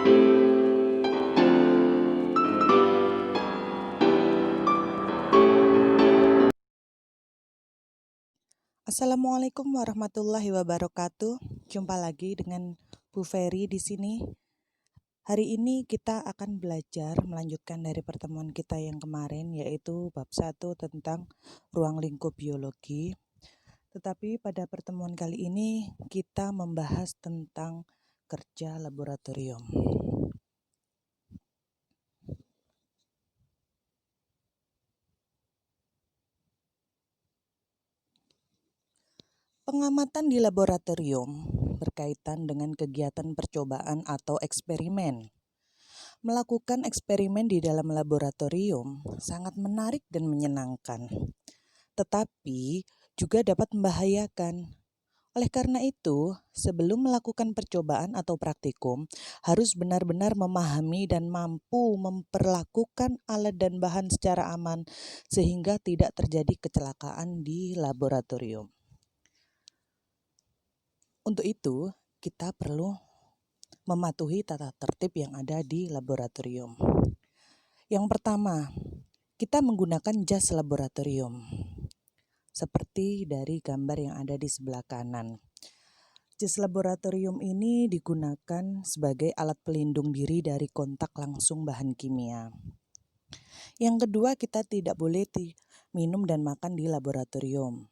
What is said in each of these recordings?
Assalamualaikum warahmatullahi wabarakatuh. Jumpa lagi dengan Bu Ferry di sini. Hari ini kita akan belajar melanjutkan dari pertemuan kita yang kemarin, yaitu bab 1 tentang ruang lingkup biologi. Tetapi pada pertemuan kali ini kita membahas tentang kerja laboratorium. Pengamatan di laboratorium berkaitan dengan kegiatan percobaan atau eksperimen. Melakukan eksperimen di dalam laboratorium sangat menarik dan menyenangkan, tetapi juga dapat membahayakan. Oleh karena itu, sebelum melakukan percobaan atau praktikum, harus benar-benar memahami dan mampu memperlakukan alat dan bahan secara aman sehingga tidak terjadi kecelakaan di laboratorium. Untuk itu, kita perlu mematuhi tata tertib yang ada di laboratorium. Yang pertama, kita menggunakan jas laboratorium. Seperti dari gambar yang ada di sebelah kanan. Jas laboratorium ini digunakan sebagai alat pelindung diri dari kontak langsung bahan kimia. Yang kedua, kita tidak boleh minum dan makan di laboratorium.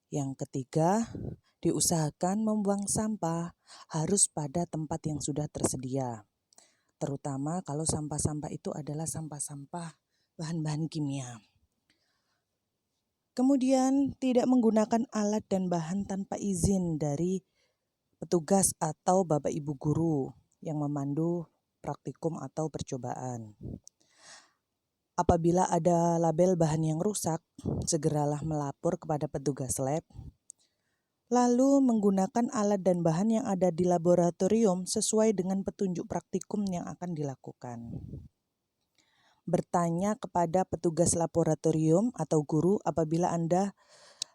Yang ketiga, diusahakan membuang sampah harus pada tempat yang sudah tersedia. Terutama kalau sampah-sampah itu adalah sampah-sampah bahan-bahan kimia. Kemudian tidak menggunakan alat dan bahan tanpa izin dari petugas atau bapak ibu guru yang memandu praktikum atau percobaan. Apabila ada label bahan yang rusak, segeralah melapor kepada petugas lab. Lalu menggunakan alat dan bahan yang ada di laboratorium sesuai dengan petunjuk praktikum yang akan dilakukan. Bertanya kepada petugas laboratorium atau guru apabila Anda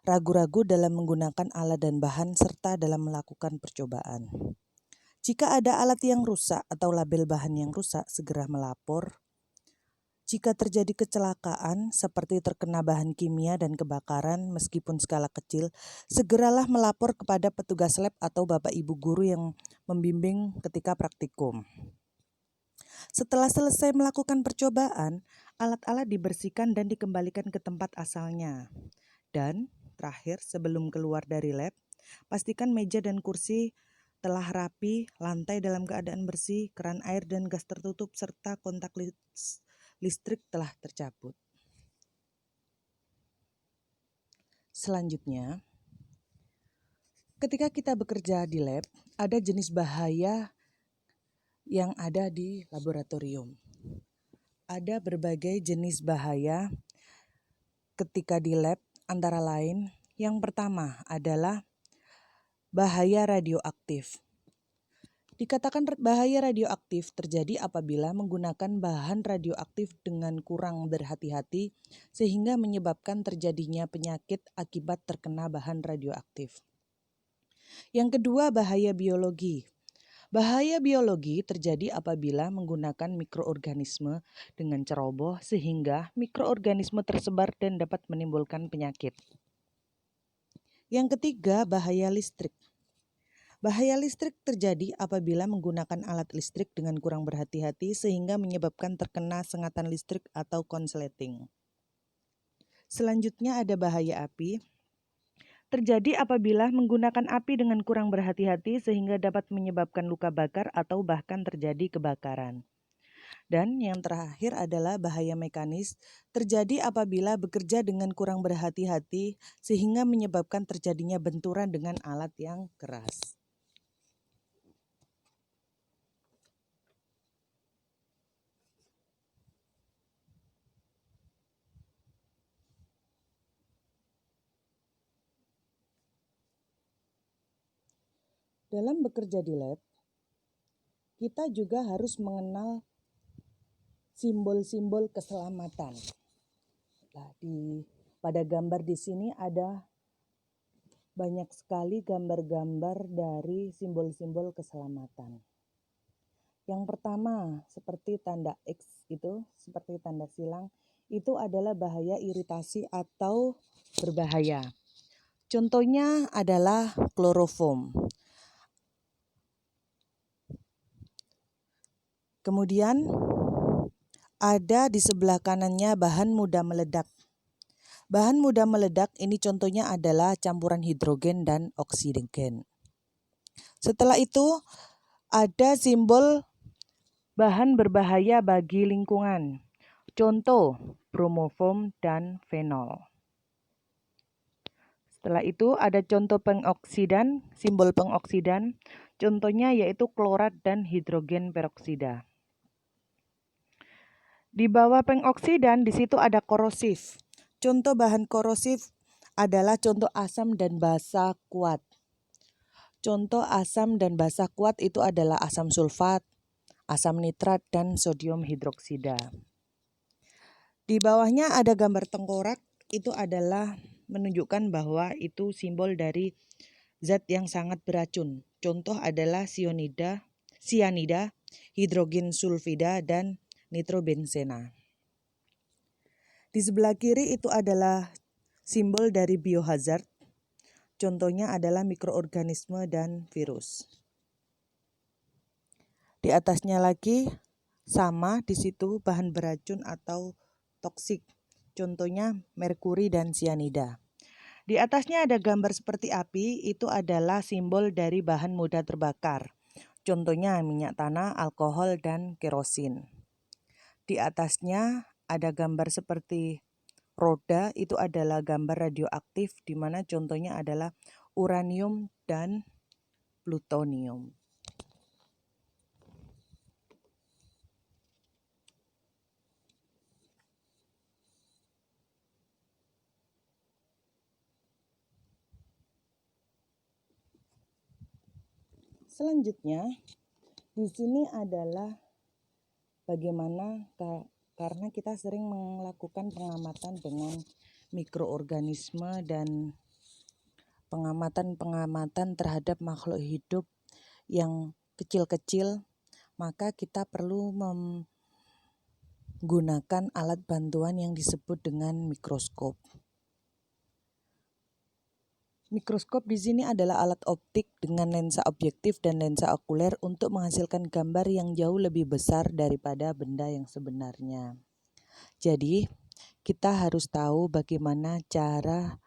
ragu-ragu dalam menggunakan alat dan bahan serta dalam melakukan percobaan. Jika ada alat yang rusak atau label bahan yang rusak, segera melapor. Jika terjadi kecelakaan seperti terkena bahan kimia dan kebakaran meskipun skala kecil, segeralah melapor kepada petugas lab atau bapak ibu guru yang membimbing ketika praktikum. Setelah selesai melakukan percobaan, alat-alat dibersihkan dan dikembalikan ke tempat asalnya. Dan terakhir, sebelum keluar dari lab, pastikan meja dan kursi telah rapi, lantai dalam keadaan bersih, keran air dan gas tertutup, serta kontak listrik telah tercabut. Selanjutnya, ketika kita bekerja di lab, ada jenis bahaya yang ada di laboratorium. Ada berbagai jenis bahaya ketika di lab, antara lain yang pertama adalah bahaya radioaktif. Dikatakan bahaya radioaktif terjadi apabila menggunakan bahan radioaktif dengan kurang berhati-hati sehingga menyebabkan terjadinya penyakit akibat terkena bahan radioaktif. Yang kedua, bahaya biologi. Bahaya biologi terjadi apabila menggunakan mikroorganisme dengan ceroboh sehingga mikroorganisme tersebar dan dapat menimbulkan penyakit. Yang ketiga, bahaya listrik. Bahaya listrik terjadi apabila menggunakan alat listrik dengan kurang berhati-hati sehingga menyebabkan terkena sengatan listrik atau konsleting. Selanjutnya ada bahaya api. Terjadi apabila menggunakan api dengan kurang berhati-hati sehingga dapat menyebabkan luka bakar atau bahkan terjadi kebakaran. Dan yang terakhir adalah bahaya mekanis. Terjadi apabila bekerja dengan kurang berhati-hati sehingga menyebabkan terjadinya benturan dengan alat yang keras. Dalam bekerja di lab, kita juga harus mengenal simbol-simbol keselamatan. Nah, pada gambar di sini ada banyak sekali gambar-gambar dari simbol-simbol keselamatan. Yang pertama, seperti tanda X itu, seperti tanda silang, itu adalah bahaya iritasi atau berbahaya. Contohnya adalah kloroform. Kemudian ada di sebelah kanannya bahan mudah meledak. Bahan mudah meledak ini contohnya adalah campuran hidrogen dan oksigen. Setelah itu ada simbol bahan berbahaya bagi lingkungan. Contoh bromoform dan fenol. Setelah itu ada contoh pengoksidan, simbol pengoksidan. Contohnya yaitu klorat dan hidrogen peroksida. Di bawah pengoksidan di situ ada korosif. Contoh bahan korosif adalah contoh asam dan basa kuat. Contoh asam dan basa kuat itu adalah asam sulfat, asam nitrat, dan sodium hidroksida. Di bawahnya ada gambar tengkorak, itu adalah menunjukkan bahwa itu simbol dari zat yang sangat beracun. Contoh adalah sianida, hidrogen sulfida, dan nitrobenzena. Di sebelah kiri itu adalah simbol dari biohazard. Contohnya adalah mikroorganisme dan virus. Di atasnya lagi sama di situ bahan beracun atau toksik. Contohnya merkuri dan sianida. Di atasnya ada gambar seperti api, itu adalah simbol dari bahan mudah terbakar. Contohnya minyak tanah, alkohol, dan kerosin. Di atasnya ada gambar seperti roda, itu adalah gambar radioaktif, di mana contohnya adalah uranium dan plutonium. Selanjutnya, di sini adalah bagaimana karena kita sering melakukan pengamatan dengan mikroorganisme dan pengamatan terhadap makhluk hidup yang kecil-kecil, maka kita perlu menggunakan alat bantuan yang disebut dengan mikroskop. Mikroskop di sini adalah alat optik dengan lensa objektif dan lensa okuler untuk menghasilkan gambar yang jauh lebih besar daripada benda yang sebenarnya. Jadi, kita harus tahu bagaimana cara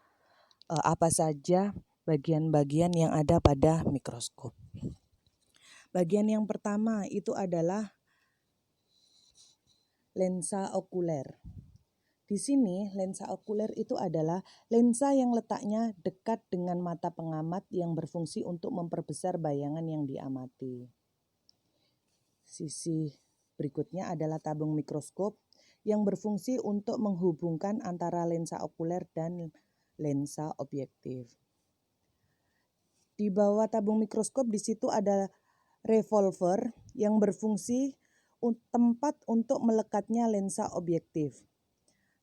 apa saja bagian-bagian yang ada pada mikroskop. Bagian yang pertama itu adalah lensa okuler. Di sini lensa okuler itu adalah lensa yang letaknya dekat dengan mata pengamat yang berfungsi untuk memperbesar bayangan yang diamati. Sisi berikutnya adalah tabung mikroskop yang berfungsi untuk menghubungkan antara lensa okuler dan lensa objektif. Di bawah tabung mikroskop di situ ada revolver yang berfungsi tempat untuk melekatnya lensa objektif.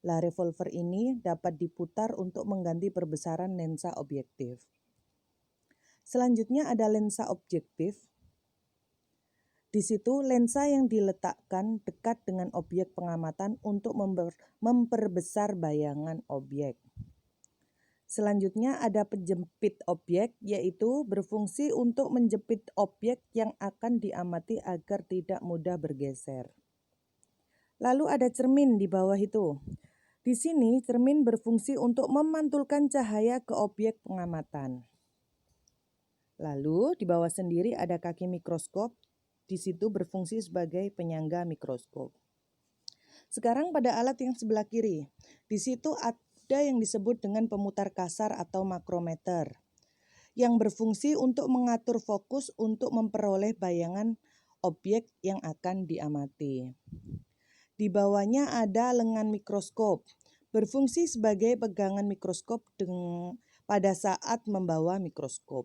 Revolver ini dapat diputar untuk mengganti perbesaran lensa objektif. Selanjutnya ada lensa objektif. Di situ lensa yang diletakkan dekat dengan objek pengamatan untuk memperbesar bayangan objek. Selanjutnya ada penjepit objek, yaitu berfungsi untuk menjepit objek yang akan diamati agar tidak mudah bergeser. Lalu ada cermin di bawah itu. Di sini cermin berfungsi untuk memantulkan cahaya ke objek pengamatan. Lalu di bawah sendiri ada kaki mikroskop, di situ berfungsi sebagai penyangga mikroskop. Sekarang pada alat yang sebelah kiri, di situ ada yang disebut dengan pemutar kasar atau makrometer, yang berfungsi untuk mengatur fokus untuk memperoleh bayangan objek yang akan diamati. Di bawahnya ada lengan mikroskop, berfungsi sebagai pegangan mikroskop pada saat membawa mikroskop.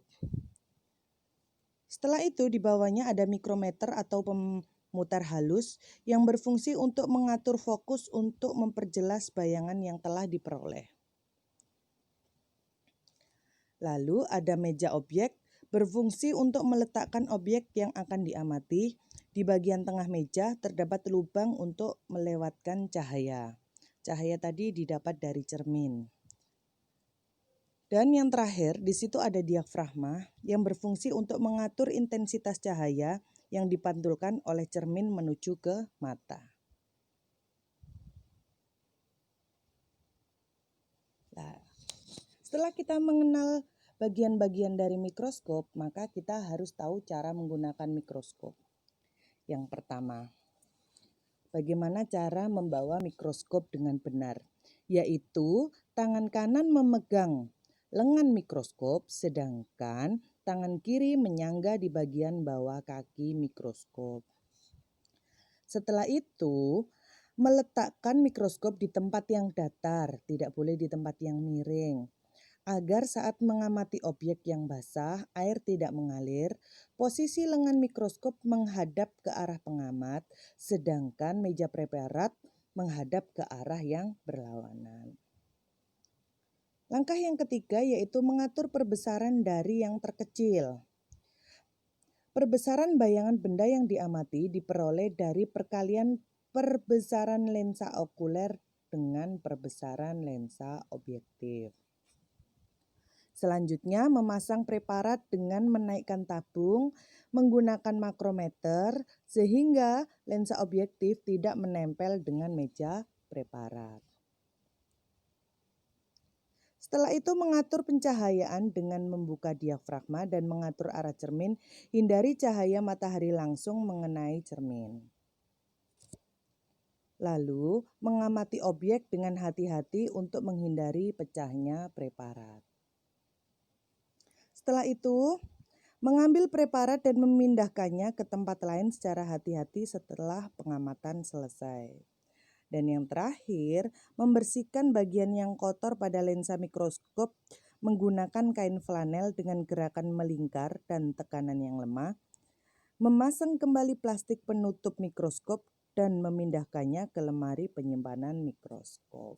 Setelah itu di bawahnya ada mikrometer atau pemutar halus yang berfungsi untuk mengatur fokus untuk memperjelas bayangan yang telah diperoleh. Lalu ada meja objek, berfungsi untuk meletakkan objek yang akan diamati. Di bagian tengah meja terdapat lubang untuk melewatkan cahaya. Cahaya tadi didapat dari cermin. Dan yang terakhir, di situ ada diafragma yang berfungsi untuk mengatur intensitas cahaya yang dipantulkan oleh cermin menuju ke mata. Nah, setelah kita mengenal bagian-bagian dari mikroskop, maka kita harus tahu cara menggunakan mikroskop. Yang pertama, bagaimana cara membawa mikroskop dengan benar, yaitu tangan kanan memegang lengan mikroskop, sedangkan tangan kiri menyangga di bagian bawah kaki mikroskop. Setelah itu, meletakkan mikroskop di tempat yang datar, tidak boleh di tempat yang miring. Agar saat mengamati objek yang basah, air tidak mengalir, posisi lengan mikroskop menghadap ke arah pengamat, sedangkan meja preparat menghadap ke arah yang berlawanan. Langkah yang ketiga yaitu mengatur perbesaran dari yang terkecil. Perbesaran bayangan benda yang diamati diperoleh dari perkalian perbesaran lensa okuler dengan perbesaran lensa objektif. Selanjutnya, memasang preparat dengan menaikkan tabung menggunakan makrometer sehingga lensa objektif tidak menempel dengan meja preparat. Setelah itu mengatur pencahayaan dengan membuka diafragma dan mengatur arah cermin, hindari cahaya matahari langsung mengenai cermin. Lalu, mengamati objek dengan hati-hati untuk menghindari pecahnya preparat. Setelah itu, mengambil preparat dan memindahkannya ke tempat lain secara hati-hati setelah pengamatan selesai. Dan yang terakhir, membersihkan bagian yang kotor pada lensa mikroskop menggunakan kain flanel dengan gerakan melingkar dan tekanan yang lemah, memasang kembali plastik penutup mikroskop dan memindahkannya ke lemari penyimpanan mikroskop.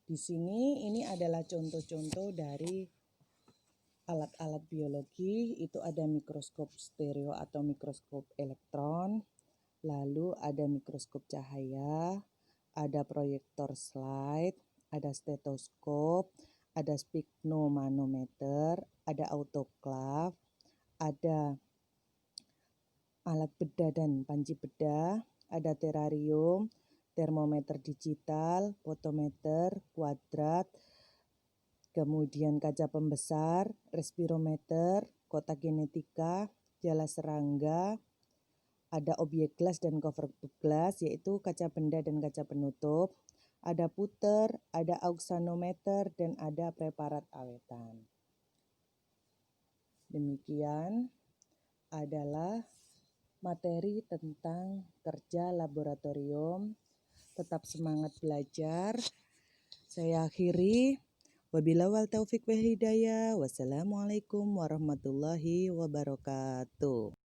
Di sini ini adalah contoh-contoh dari alat-alat biologi. Itu ada mikroskop stereo atau mikroskop elektron, lalu ada mikroskop cahaya, ada proyektor slide, ada stetoskop, ada sphygmomanometer, ada autoklav, ada alat bedah dan panci bedah, ada terarium, termometer digital, fotometer, kuadrat, kemudian kaca pembesar, respirometer, kotak genetika, jala serangga, ada objek glass dan cover glass yaitu kaca benda dan kaca penutup, ada puter, ada auxanometer, dan ada preparat awetan. Demikian adalah materi tentang kerja laboratorium. Tetap semangat belajar. Saya akhiri. Wabillahi wal taufiq wal hidayah. Wassalamualaikum warahmatullahi wabarakatuh.